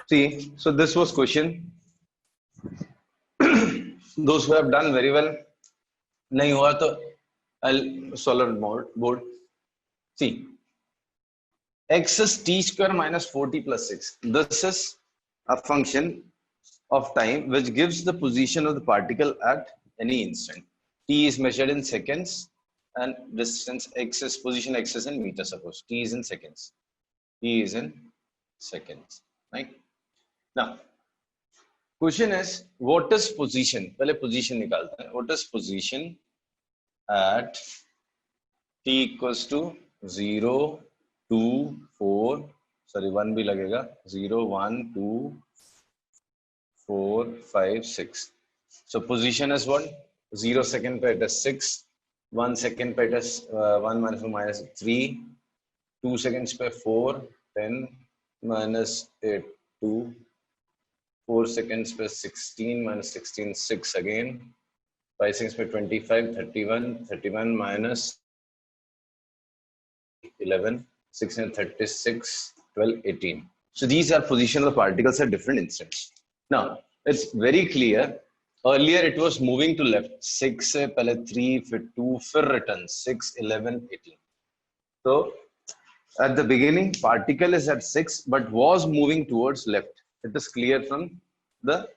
See, so this was question. Those who have done very well, nahi hua to I'll solve on board. See, x is t square minus 4t plus 6. This is a function of time which gives the position of the particle at any instant. T is measured in seconds and distance x is position x is in meters, suppose. T is in seconds. T is in seconds. Right? Now, question is, what is position? पहले position निकालते हैं. What is position at t equals to 0, 2, 4, sorry 1 भी लगेगा, 0, 1, 2, 4, 5, 6. So position is what? 0 second पे it is 6, 1 second पे it is 1 minus 2 minus 3, 2 seconds पे 4, 10 minus 8, 2, 4 seconds पे 16 minus 16, 6 again, 5 seconds पे 25, 31, 31 minus 11, 6 and 36, 12, 18. So these are position of the particles at different instants. Now, it's very clear. Earlier it was moving to left. 6 से पहले 3, फिर 2, फिर return 6, 11, 18. So at the beginning, particle is at 6, but was moving towards left. It is clear from the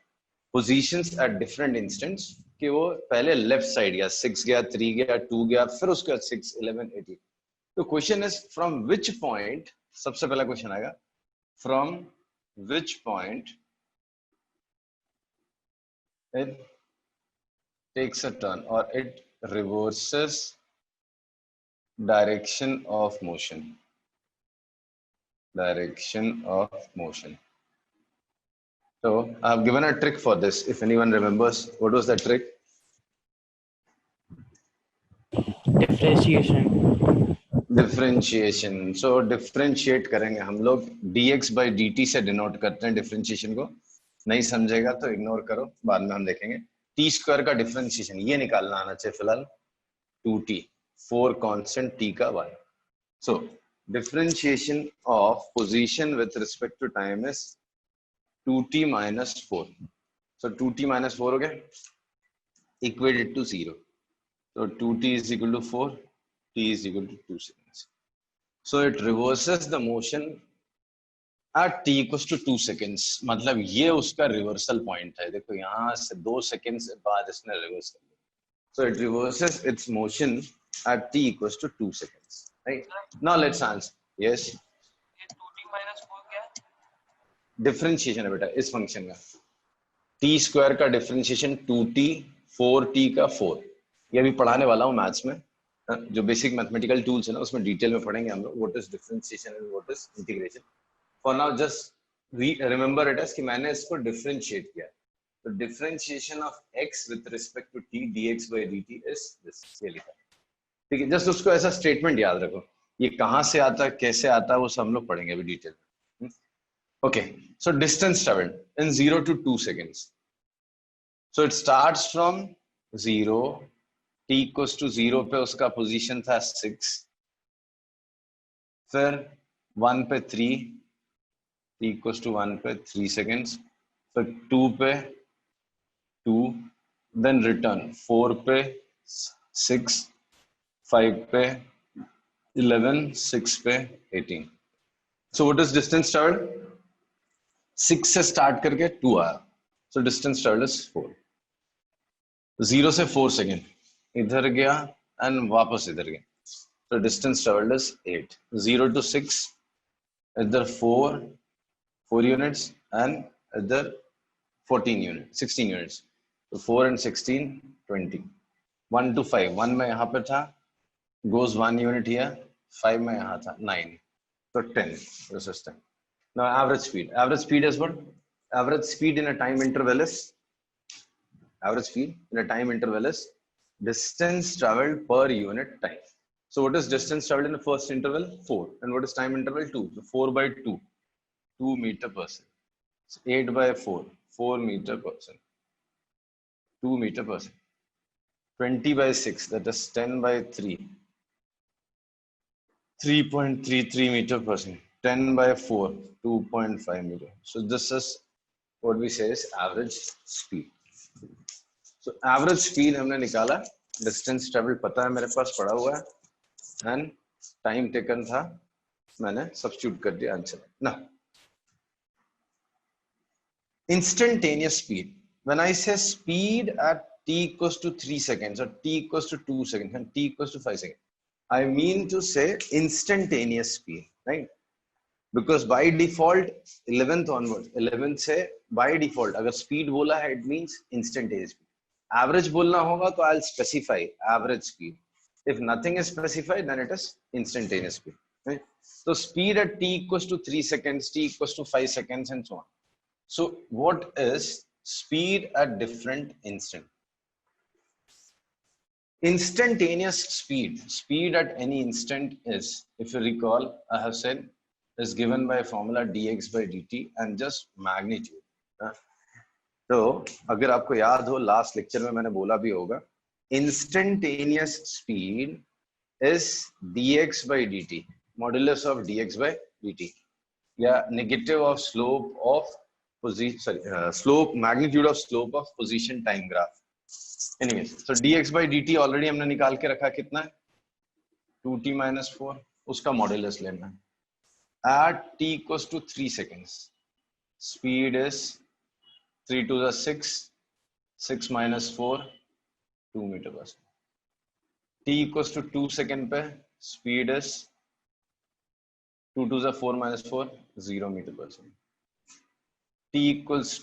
positions at different instants कि वो पहले left side गया, 6 गया, 3 गया, 2 गया, फिर उसके बाद 6, 11, 18. The question is from which point, सबसे पहला question आएगा, from which point it takes a turn or it reverses direction of motion. Direction of motion. So I have given a trick for this. If anyone remembers, what was that trick? Differentiation. So differentiate करेंगे हम लोग. dx by dt से denote करते हैं differentiation को. नहीं समझेगा तो ignore करो, बाद में हम देखेंगे. t square का differentiation ये निकालना आना चाहिए फिलहाल. 2t, 4 constant t का y. So differentiation of position with respect to time is 2t minus 4. So 2t minus 4 हो गया, equated to 0. So 2t is equal to 4, t is equal to 2 seconds. So it reverses the motion at t equals to 2 seconds. मतलब ये उसका reversal point है. देखो यहाँ से 2 seconds बाद इसने reverse कर लिया. So it reverses its motion at t equals to 2 seconds. Right? Now let's answer. Yes. ये 2t minus 4 क्या है? Differentiation है बेटा इस function का. t square का differentiation 2t, 4t का 4. ये अभी पढ़ाने वाला हूँ मैथ्स में. जो बेसिक मैथमेटिकल टूल्स है ना उसमें डिटेल में पढ़ेंगे हम लोग. What is differentiation and what is integration. For now just remember it as कि मैंने इसको डिफरेंशिएट किया. तो differentiation of x with respect to t dx by dt is this. ये लिखा. ठीक है, जस्ट उसको ऐसा स्टेटमेंट याद रखो. ये कहां से आता है, कैसे आता है, वो सब हम लोग पढ़ेंगे अभी डिटेल में. Okay, so distance travelled in 0 to 2 seconds. So it starts from 0. t equals to 0 पे उसका पोजीशन था 6, फिर 1 पे 3, t equals to 1 पे 3 seconds, फिर 2 पे 2, then return 4 पे 6, 5 पे 11, 6 पे 18. So what is distance traveled? 6 से start करके 2 आया. So distance traveled is 4. 0 से 4 सेकेंड इधर गया एंड वापस इधर गया. तो डिस्टेंस ट्रेवल्ड इज 8. 0 to 6 इधर 4 units एंड इधर 14 units, 16 units. तो 4 and 16, 20. 1 to 5, 1 में यहाँ पे था, goes 1 unit here, 5 में यहाँ था 9. So 10. This is 10. Now average speed. Average speed is what? Average speed in a time interval is distance traveled per unit time. So what is distance traveled in the first interval? 4. And what is time interval? 2. So 4 by 2, 2 meter per second. So 8 by 4, 4 meter per second, 2 meter per second. 20 by 6, that is 10 by 3, 3.33 meter per second. 10 by 4, 2.5 meter. So this is what we say is average speed. So average speed हमने निकाला, distance traveled पता है मेरे पास पड़ा हुआ है, and time taken था, मैंने substitute कर दिया answer. Now, instantaneous speed. When I say speed at t equals to 3 seconds or t equals to 2 seconds and t equals to 5 seconds, I mean to say instantaneous speed, right? Because by default 11th onwards, 11th से by default अगर speed बोला है, it means instantaneous speed. Average बोलना होगा तो I'll specify average speed. If nothing is specified, then it is instantaneous speed. Right? So speed at t equals to 3 seconds, t equals to 5 seconds, and so on. So what is speed at different instant? Instantaneous speed at any instant is, if you recall, I have said, is given by formula dx by dt and just magnitude. तो अगर आपको याद हो last lecture में मैंने बोला भी होगा, instantaneous speed is dx by dt, modulus of dx by dt, या negative of slope of position, slope, magnitude of slope of position time graph. Anyways, so dx by dt already हमने निकाल के रखा, कितना है 2t minus 4, उसका modulus लेना है. At t equals to 3 seconds, speed is 3 to the 6, 6 minus 4, 2 meter per second. T equals to 2 second पे speed is 2 to the 4 minus 4, 0 meter per second. T equals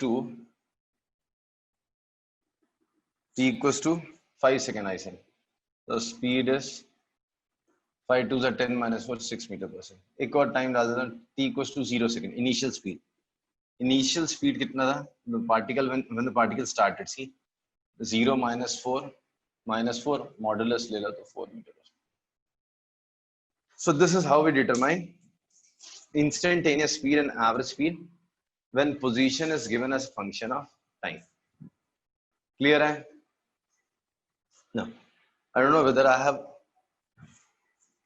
to 5 second, I say. The speed is 5 to the 10 minus 4, 6 meter per second. एक और time डाल देना, t equals to 0 second. Initial speed कितना था? The particle when the particle started, see 0 minus 4 modulus ले लो तो 4 meter per second. So this is how we determine instantaneous speed and average speed when position is given as a function of time. Clear hai? No, I don't know whether I have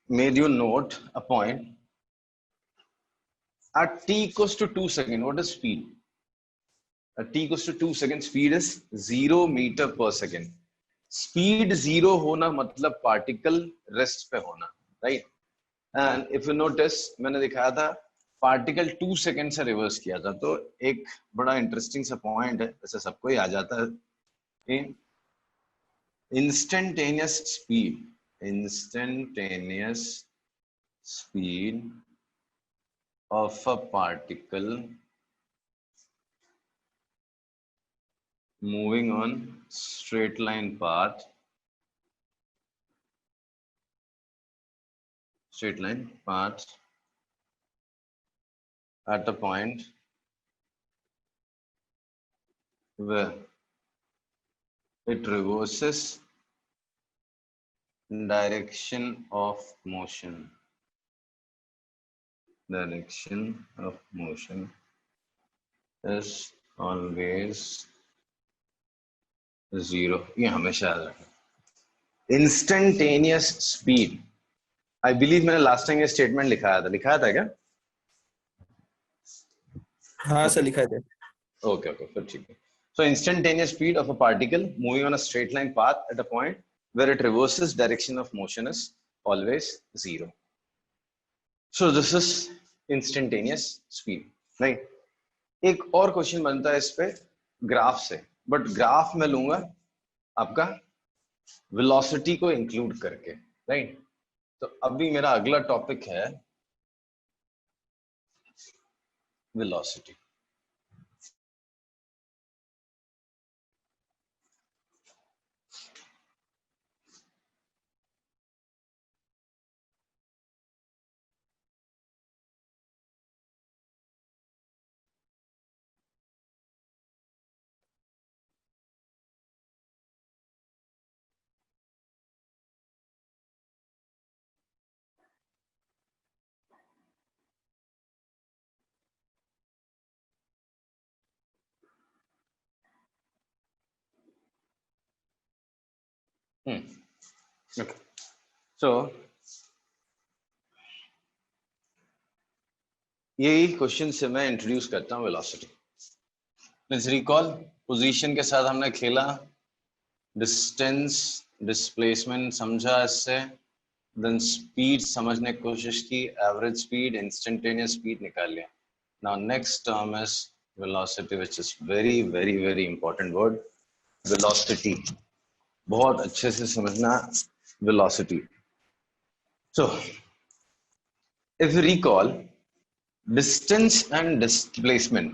made you note a point. At t equals to 2 seconds, what is speed? At t equals to 2 seconds, speed is 0 meter per second. Speed 0 होना मतलब particle rest पे होना, right? And if you notice, मैंने दिखाया था particle 2 second से reverse किया था, तो एक बड़ा इंटरेस्टिंग सा पॉइंट है, ऐसे सबको ही आ जाता है कि instantaneous speed of a particle moving on straight line path at a point where it reverses direction of motion. Direction of motion is always 0. ये हमेशा याद रखना. Instantaneous speed. I believe मैंने लास्ट टाइम ये स्टेटमेंट लिखाया था क्या? हाँ सर लिखा है. Okay, फिर ठीक है. So instantaneous speed of a particle moving on a straight line path at a point where it reverses direction of motion is always 0. So this is instantaneous speed, right? एक और question बनता है इस पे graph से, but graph में लूंगा आपका वेलोसिटी को इंक्लूड करके, राइट? तो अभी मेरा अगला टॉपिक है वेलोसिटी. Okay. So यही क्वेश्चन से मैं इंट्रोड्यूस करता हूँ वेलोसिटी। लेट्स रिकॉल, पोजीशन के साथ हमने खेला, डिस्टेंस, डिस्प्लेसमेंट समझा इससे, देन स्पीड समझने की कोशिश की, एवरेज स्पीड, इंस्टेंटेनियस स्पीड निकाल लिया। Now next term is velocity, which is very very very important word, velocity. बहुत अच्छे से समझना velocity. So if you recall, distance and displacement,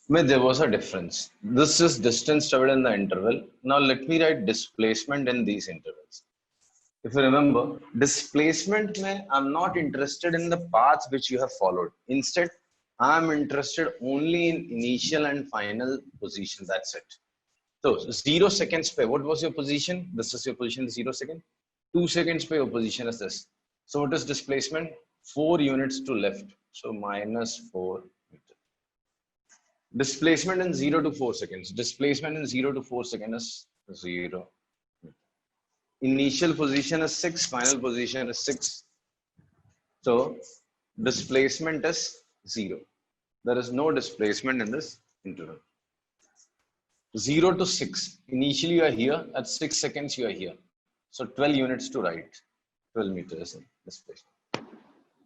there was a difference. This is distance traveled in the interval. Now let me write displacement in these intervals. If you remember, displacement I'm not interested in the path which you have followed. Instead, I'm interested only in initial and final position. That's it. So 0 seconds pe, what was your position? This is your position, 0 second. 2 seconds pe, your position is this. So what is displacement? 4 units to left. So minus 4 meter. Displacement in 0 to 4 seconds. Displacement in 0 to 4 seconds is 0. Initial position is 6, final position is 6. So displacement is 0. There is no displacement in this interval. 0 to 6. Initially you are here, at 6 seconds you are here. So 12 units to right, 12 meters in displacement.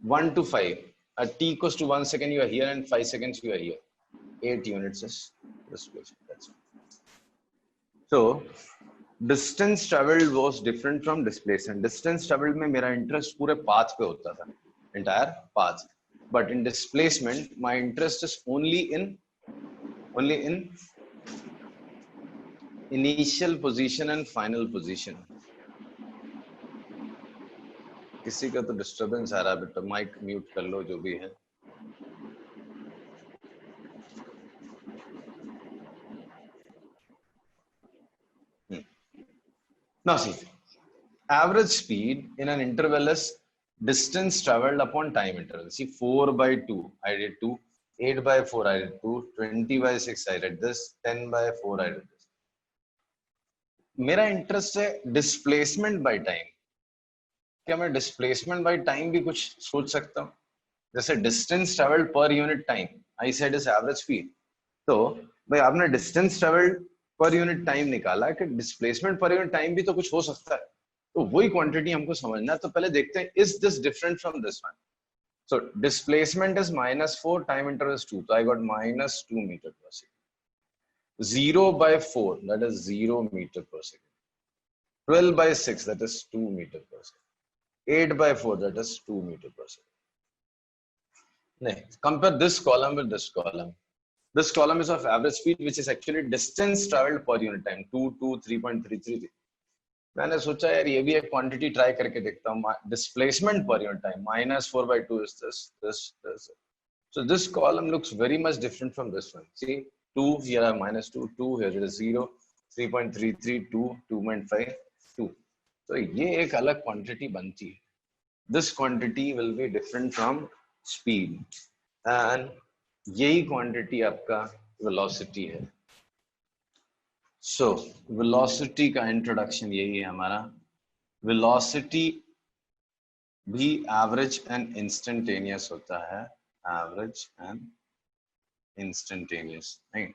1 to 5. At t equals to 1 second you are here, and 5 seconds you are here. 8 units is displacement. That's it. So distance traveled was different from displacement. Distance traveled में मेरा interest पूरे path पे होता था, entire path. But in displacement, my interest is only in initial position and final position. किसी का तो disturbance आ रहा है, बेटा माइक म्यूट कर लो जो भी है। Now see, average speed in an interval is distance traveled upon time interval. See, 4 by 2 I did 2, 8 by 4 I did 2, 20 by 6 I did this, 10 by 4 I did this. मेरा interest है displacement by time. क्या मैं displacement by time भी कुछ सोच सकता हूँ? जैसे distance travelled per unit time, I said is average speed. तो भाई आपने distance travelled per unit time निकाला कि डिस्प्लेसमेंट पर यूनिट टाइम भी तो कुछ हो सकता है। तो वही क्वांटिटी हमको समझना है। तो पहले देखते हैं, is this different from this one? So displacement is -4, time interval is 2, तो आई गॉट -2 मीटर पर second. 0 by 4, that is 0 meter per second. 12 by 6, that is 2 meter per second. 8 by 4, that is 2 meter per second. Next, compare this column with this column. This column is of average speed, which is actually distance traveled per unit time, 3.33. मैंने सोचा यार ये भी एक quantity try करके देखता हूँ। Displacement per unit time -4/2 is this. So this column looks very much different from this one. See, 2 here are -2, 2 here it is 0, 3.33, 2, 2.5, 2. So ये एक अलग क्वांटिटी बनती है। This quantity will be different from speed, and यही quantity आपका velocity है। So velocity का introduction यही है हमारा। Velocity भी एवरेज एंड इंस्टेंटेनियस होता है, average and instantaneous, right?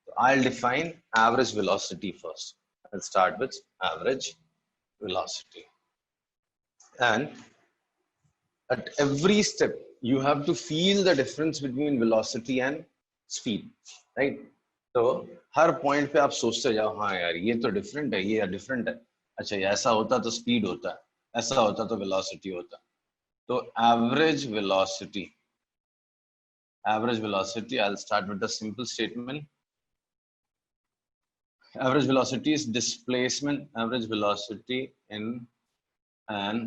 So I'll define average velocity first. I'll start with average velocity, and at every step you have to feel the difference between velocity and speed, right? तो हर point पे आप सोचते जाओ, हाँ यार ये तो different है, ये डिफरेंट है, अच्छा ये ऐसा होता तो स्पीड होता, ऐसा होता तो वेलोसिटी होता। तो average velocity, I'll start with the simple statement. Average velocity is displacement. Average velocity in an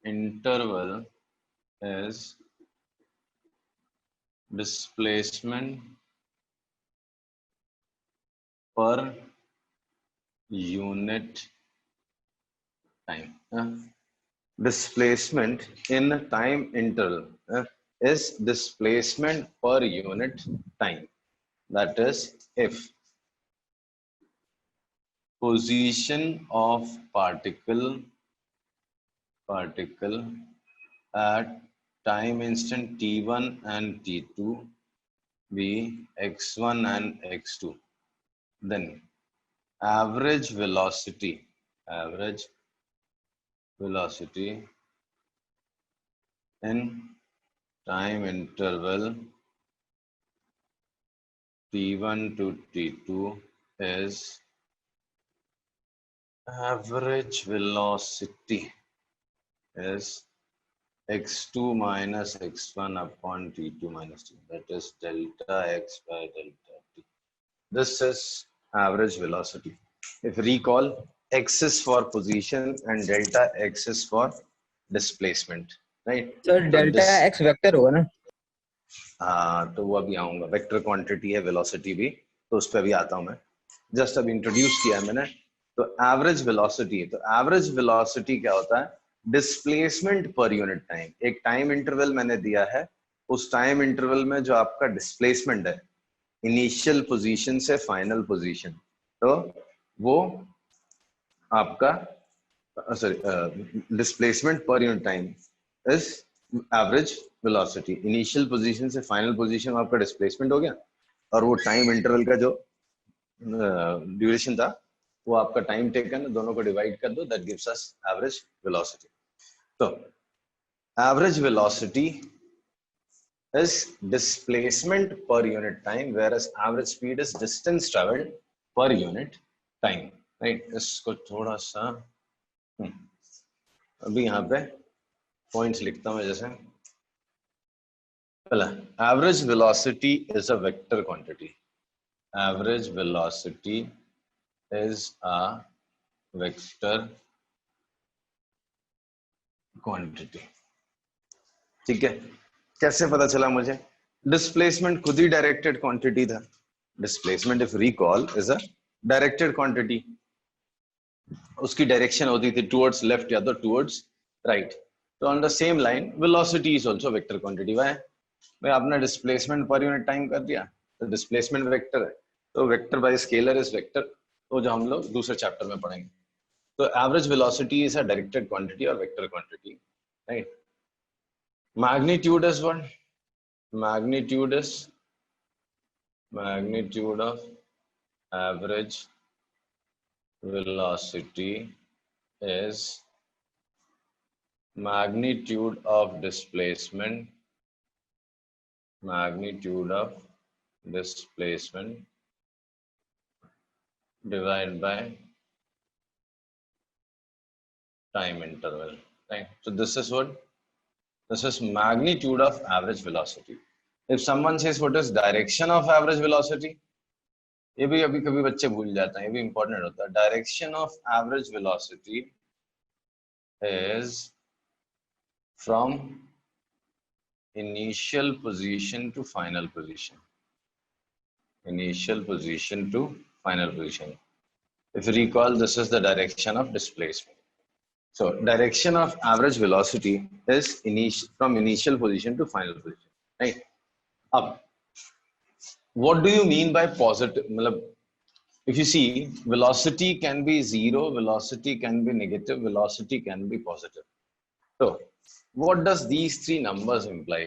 interval is displacement per unit time. Displacement in time interval is displacement per unit time. That is, if position of particle at time instant t1 and t2 be x1 and x2. Then average velocity in time interval t1 to t2 is average velocity is x2 minus x1 upon t2 minus t. That is delta x by delta t. This is average velocity. If you recall, x is for position and delta x is for displacement, right? Sir So delta this, x vector होगा ना? हाँ, तो वो अभी आऊंगा. Vector quantity है, velocity भी, तो उस पर भी आता हूं मैं. जस्ट अभी इंट्रोड्यूस किया है मैंने. तो एवरेज वेलोसिटी, तो एवरेज वेलोसिटी क्या होता है? Displacement per unit time. एक टाइम इंटरवल मैंने दिया है, उस टाइम इंटरवल में जो आपका डिस्प्लेसमेंट है इनिशियल पोजीशन से फाइनल पोजीशन, तो वो आपका displacement per unit time is average velocity. Initial position से फाइनल पोजीशन में आपका डिस्प्लेसमेंट हो गया, और वो टाइम इंटरवल का जो ड्यूरेशन था वो आपका टाइम टेकन, दोनों को डिवाइड कर दो, that gives us average velocity. तो average velocity is displacement per unit time, whereas average speed is distance traveled per unit time, right? इसको थोड़ा सा अभी यहाँ पे पॉइंट्स लिखता हूँ. जैसे पहला, average velocity is a vector quantity. Average velocity is a vector quantity. ठीक है, कैसे पता चला मुझे? डिस्प्लेसमेंट खुद ही डायरेक्टेड क्वांटिटी था. Displacement, if recall, is a directed quantity. उसकी डायरेक्शन होती थी टुवर्ड्स लेफ्ट या तो टुवर्ड्स राइट. तो on the same line velocity is also vector quantity. Why? भाई आपने डिस्प्लेसमेंट पर यूनिट टाइम कर दिया, तो डिस्प्लेसमेंट वेक्टर है, तो vector by scalar is vector, तो जो हम लोग दूसरे चैप्टर में पढ़ेंगे. तो average velocity is a directed quantity और vector quantity, right? Magnitude is what? Magnitude is magnitude of average velocity is magnitude of displacement divided by time interval, right? So this is what? This is magnitude of average velocity. If someone says what is direction of average velocity, ये भी अभी कभी बच्चे भूल जाते हैं, ये भी इंपॉर्टेंट होता है. Direction of average velocity is from initial position to final position. Initial position to final position. If you recall, this is the direction of displacement. So direction of average velocity is from initial position to final position, right? Up. What do you mean by positive? If you see, velocity can be zero, velocity can be negative, velocity can be positive. So what does these three numbers imply?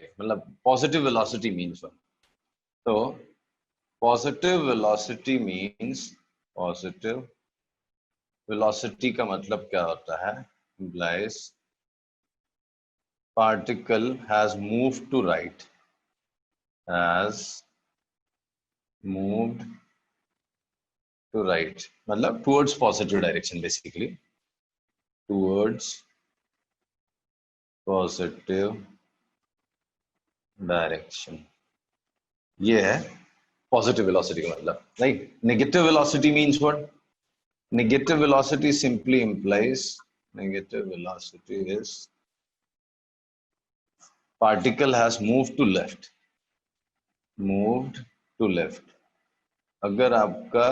Positive velocity means what? So positive velocity means, positive velocity का मतलब क्या होता है? Implies particle has moved to right, has moved to right, मतलब towards positive direction, basically towards positive direction. ये है positive velocity का मतलब, right? Negative velocity means what? Negative velocity simply implies, negative velocity is particle has moved to left, moved to left. अगर आपका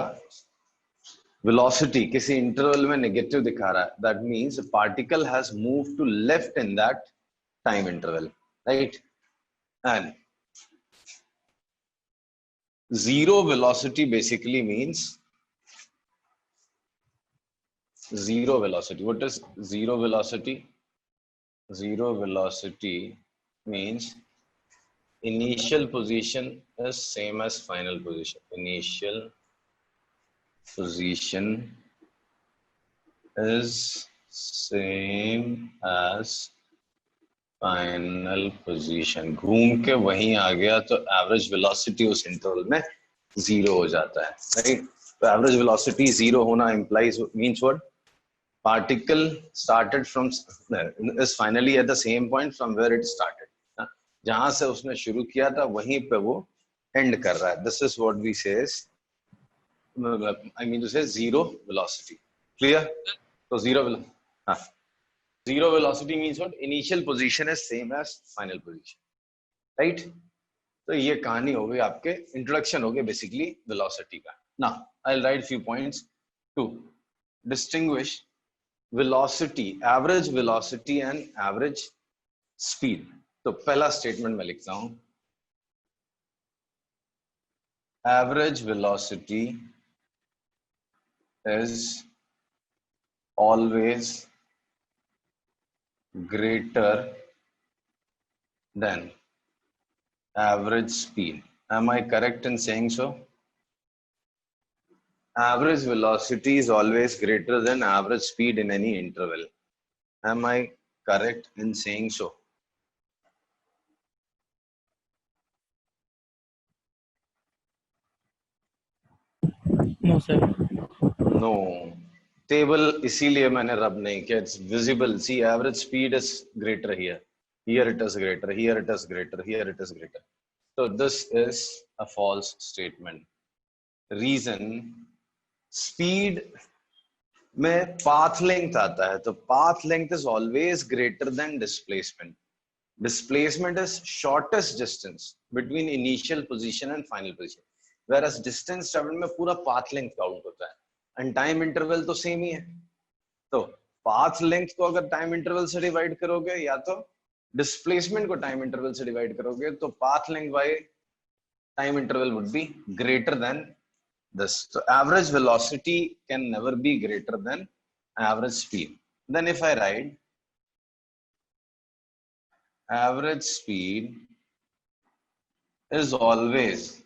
velocity किसी interval में negative दिखा रहा है, that means particle has moved to left in that time interval, right? And zero velocity basically means zero velocity. What is zero velocity? Zero velocity means initial position is same as final position. Initial position is same as final position. घूम के वहीं आ गया तो average velocity उस interval में zero हो जाता है, राइट? तो एवरेज वेलोसिटी जीरो होना implies means what? Particle started from is finally at the same point from where it started. जहां से उसने शुरू किया था वहीं पे वो एंड कर रहा है. This is what we says, I mean to say zero velocity. Clear? तो zero velocity means what? Initial position is same as final position, right? तो ये कहानी हो गई, आपके इंट्रोडक्शन हो गया बेसिकली वेलोसिटी का. Now I'll write few points to distinguish velocity, average velocity and average speed. तो पहला स्टेटमेंट मैं लिखता हूं, average velocity is always greater than average speed. Am I correct in saying so? Average velocity is always greater than average speed in any interval. Am I correct in saying so? No, sir. No. Table इसीलिए मैंने रब नहीं किया. It's visible. See, average speed is greater here, here it is greater, here it is greater, here it is greater. So this is a false statement. Reason, speed में path length आता है, तो path length is always greater than displacement. Displacement is shortest distance between initial position and final position, whereas distance travel में पूरा path length count होता है, and time interval तो same ही है. तो path length को अगर time interval से divide करोगे, या तो displacement को time interval से divide करोगे, तो path length by time interval would be greater than this. So average velocity can never be greater than average speed. Then if I write average speed is always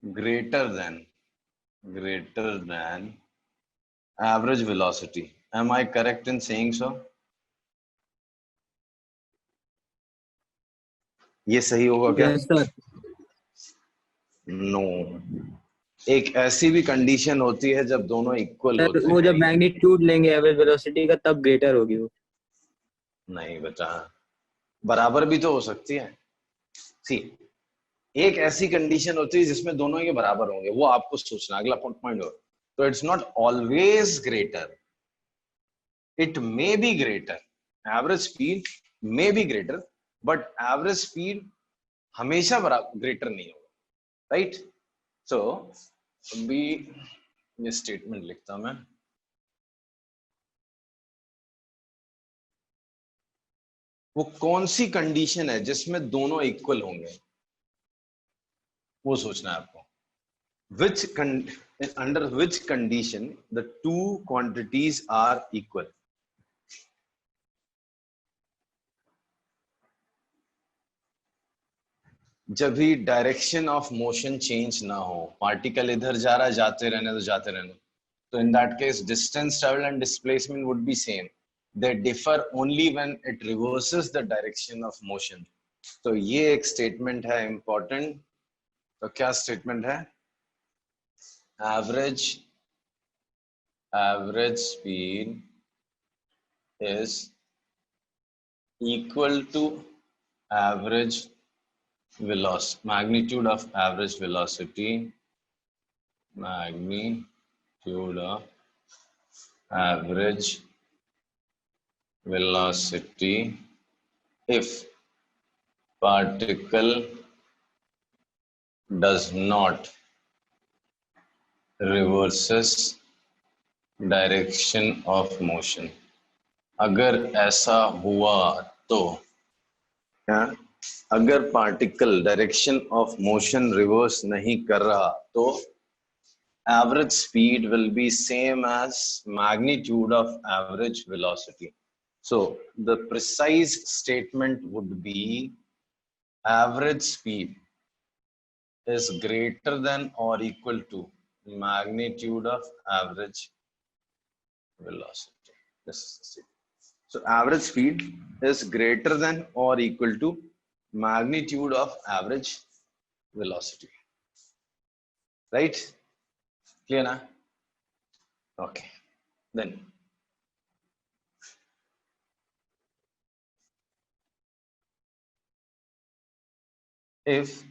greater than average velocity. Am I correct in saying so? ये सही होगा क्या? Yes, sir. No. एक ऐसी भी condition होती है जब दोनों इक्वल सर होते वो हैं. जब मैग्नीट्यूड लेंगे एवरेज वेलोसिटी का तब ग्रेटर होगी वो. नहीं बेटा, बराबर भी तो हो सकती है. सी, एक ऐसी कंडीशन होती है जिसमें दोनों के बराबर होंगे, वो आपको सोचना. अगला पॉइंट हो, तो it's not always greater, it may be greater. Average speed may be greater, but average speed हमेशा बराबर ग्रेटर नहीं होगा, राइट? सो अभी ये स्टेटमेंट लिखता मैं. वो कौन सी कंडीशन है जिसमें दोनों इक्वल होंगे, वो सोचना है आपको. Under which condition the two quantities are equal? जब भी डायरेक्शन ऑफ मोशन चेंज ना हो, पार्टिकल इधर जा रहा है, जाते रहने तो जाते रहने, तो in that case distance travel and displacement would be same. They differ only when it reverses the direction of motion. तो ये एक स्टेटमेंट है इंपॉर्टेंट. तो क्या स्टेटमेंट है? average speed is equal to average velocity, magnitude of average velocity, magnitude of average velocity if particle does not reverses direction of motion. अगर ऐसा हुआ तो क्या, अगर particle direction of motion reverse नहीं कर रहा तो average speed will be same as magnitude of average velocity. So the precise statement would be average speed is greater than or equal to magnitude of average velocity. This is the statement. So average speed is greater than or equal to magnitude of average velocity. Right? Clear na? Okay. Then if